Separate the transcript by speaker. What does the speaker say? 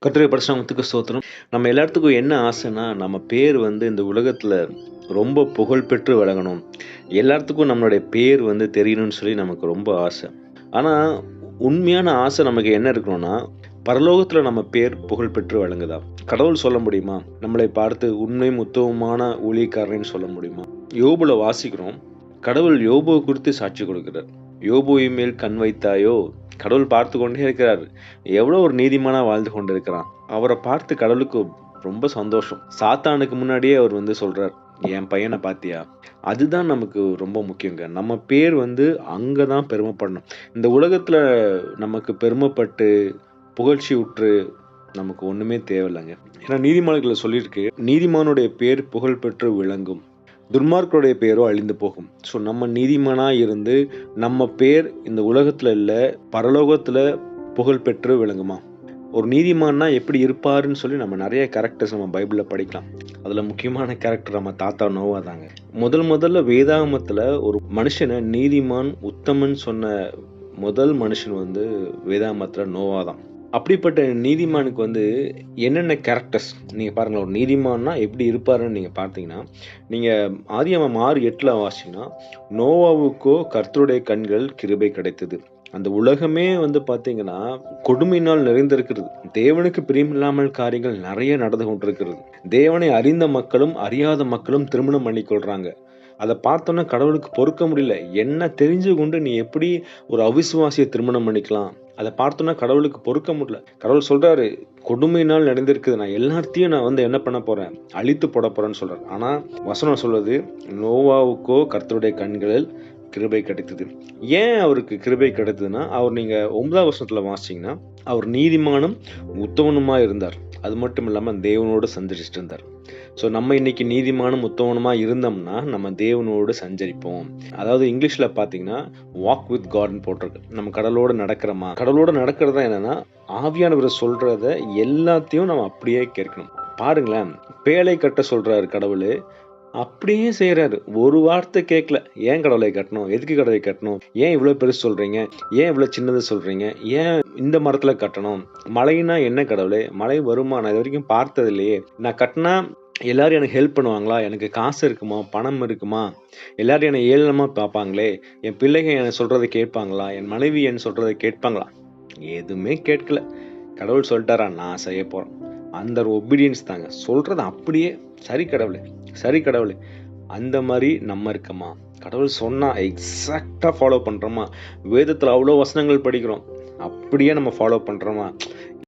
Speaker 1: கர்த்தருடைய பரிசுநாமத்துக்கு ஸ்தோத்திரம். நம்ம எல்லாத்துக்கும் என்ன ஆசைன்னா, நம்ம பேர் இந்த உலகத்துல ரொம்ப புகழ் பெற்று விளங்கணும். எல்லாத்துக்கும் நம்மளுடைய பேர் தெரியணும்னு சொல்லி நமக்கு ரொம்ப ஆசை. ஆனா, உண்மையான ஆசை நமக்கு என்ன இருக்கணும்னா, பரலோகத்துல நம்ம பேர் புகழ் பெற்று விளங்குதா? கடவுள் சொல்ல முடியுமா? நம்மளை பார்த்து உண்மையும் உத்தமமான ஊழியக்காரன்னு சொல்ல முடியுமா? யோபுல வாசிக்கிறோம். கடவுள் யோபுவ குறித்து சாட்சி கொடுக்கிறார். "யோபுவின் மேல் கண் வைத்தாயோ?" கடவுள் பார்த்து கொண்டே இருக்கிறார். எவ்வளோ ஒரு நீதிமானா வாழ்ந்து கொண்டிருக்கிறான். அவர பார்த்து கடவுளுக்கு ரொம்ப சந்தோஷம். சாத்தானுக்கு முன்னாடியே அவர் சொல்றார், "என் பையன பார்த்தியா?" அதுதான் நமக்கு ரொம்ப முக்கியங்க. நம்ம பேர் அங்க தான் பெருமைப்படணும். இந்த உலகத்துல நமக்கு பெருமைப்பட்டு, புகழ்ச்சி உற்று நமக்கு ஒண்ணுமே தேவையில்லங்க. ஏன்னா நீதிமொழிகள்ல சொல்லியிருக்கு, "நீதிமானுடைய பேர் புகழ் பெற்று விளங்கும். துன்மார்க்கருடைய பேரோ அழிந்து போகும்." ஸோ நம்ம நீதிமானா இருந்து, நம்ம பேர் இந்த உலகத்துல இல்ல, பரலோகத்துல புகழ் பெற்று விளங்குமா? ஒரு நீதிமான்னா எப்படி இருப்பாருன்னு சொல்லி நம்ம நெறைய கேரக்டர்ஸ் நம்ம பைபிள்ல படிக்கலாம். அதுல முக்கியமான கேரக்டர் நம்ம தாத்தா நோவா தாங்க. முதல்ல வேதாகமத்துல ஒரு மனுஷன நீதிமான், உத்தமன் சொன்ன முதல் மனுஷன் வேதாகமத்துல நோவா தான். அப்படிப்பட்ட நீதிமானுக்கு என்னென்ன கேரக்டர்ஸ் நீங்க பாருங்களேன். ஒரு நீதிமான்னா எப்படி இருப்பாருன்னு நீங்க பார்த்தீங்கன்னா, நீங்க ஆதியாகமம் 6:8 வாசிச்சீங்கன்னா, "நோவாவுக்கோ கர்த்தருடைய கண்கள் கிருபை கிடைத்தது." அந்த உலகமே பார்த்தீங்கன்னா, கொடுமையினால் நிறைந்திருக்கிறது. தேவனுக்கு பிரியமில்லாமல் காரியங்கள் நெறைய நடந்து கொண்டிருக்கிறது. தேவனை அறிந்த மக்களும், அறியாத மக்களும் திருமணம் பண்ணிக்கொள்றாங்க. அத பார்த்தோன்னே கடவுளுக்கு பொறுக்க முடியல. என்ன தெரிஞ்சு கொண்டு நீ எப்படி ஒரு அவிசுவாசிய திருமணம் பண்ணிக்கலாம்? அத பார்த்தோன்னா கடவுளுக்கு பொறுக்க முடியல. கடவுள் சொல்றாரு, "கொடுமையினால் நிறைந்திருக்குது. நான் எல்லாத்தையும் நான் என்ன பண்ண போறேன்? அழித்து போடப் போறேன்னு" சொல்றாரு. ஆனா வசனம் சொல்லுது, "நோவாவுக்கோ கர்த்தருடைய கண்களில் கிருபை கிடைத்தது." ஏன் அவருக்கு கிருபை கிடைத்ததுன்னா, நீங்க 9வது வசனத்துல வாசிச்சீங்கன்னா, அவர் நீதிமானும், உத்தமனுமா இருந்தார். அது மட்டும் இல்லாம தேவனோடு சஞ்சரிச்சுட்டு இருந்தார். ஸோ நம்ம இன்னைக்கு நீதிமானும், உத்தமனுமா இருந்தோம்னா, நம்ம தேவனோடு சஞ்சரிப்போம். அதாவது இங்கிலீஷ்ல பார்த்தீங்கன்னா, வாக் வித் காட்ன்னு போட்டிருக்கு. நம்ம கடவுளோட நடக்கிறோமா? கடவுளோட நடக்கிறது என்னன்னா, ஆவியானவர் சொல்றத எல்லாத்தையும் நம்ம அப்படியே கேட்கணும். பாருங்களேன், பேழை கட்ட சொல்றாரு கடவுளு. அப்படியே செய்றாரு. ஒரு வார்த்தை கேட்கல. "ஏன் கடவுளே கட்டணும்? எதுக்கு கடவுளே கட்டணும்? ஏன் இவ்ளோ பெருசு சொல்றீங்க? ஏன் இவ்ளோ சின்னது சொல்றீங்க? ஏன் இந்த மரத்துல கட்டணும்? மழைன்னா என்ன கடவுளே? மழை வருமா? நான் இதுவரைக்கும் பார்த்தது இல்லையே. நான் கட்டுனா எல்லாரும் எனக்கு ஹெல்ப் பண்ணுவாங்களா? எனக்கு காசு இருக்குமா? பணம் இருக்குமா? எல்லாரும் என்னை ஏளனமா பார்ப்பாங்களே! என் பிள்ளைங்க என்ன சொல்றத கேட்பாங்களா? என் மனைவி என்ன சொல்றத கேட்பாங்களா?" எதுவுமே கேட்கல. கடவுள் சொல்லிட்டாரா, "நான் செய்யப் போறேன்." அந்த ஒரு ஒபீடியன்ஸ் தாங்க. சொல்றத அப்படியே, "சரி கடவுளே, சரி கடவுளே." அந்த மாரி நம்ம இருக்கமா? கடவுள் சொன்னா எக்ஸாக்ட்டா ஃபாலோ பண்றோமா? வேதத்துல அவ்ளோ வசனங்கள் படிக்கிறோம். அப்படியே நம்ம ஃபாலோ பண்றோமா?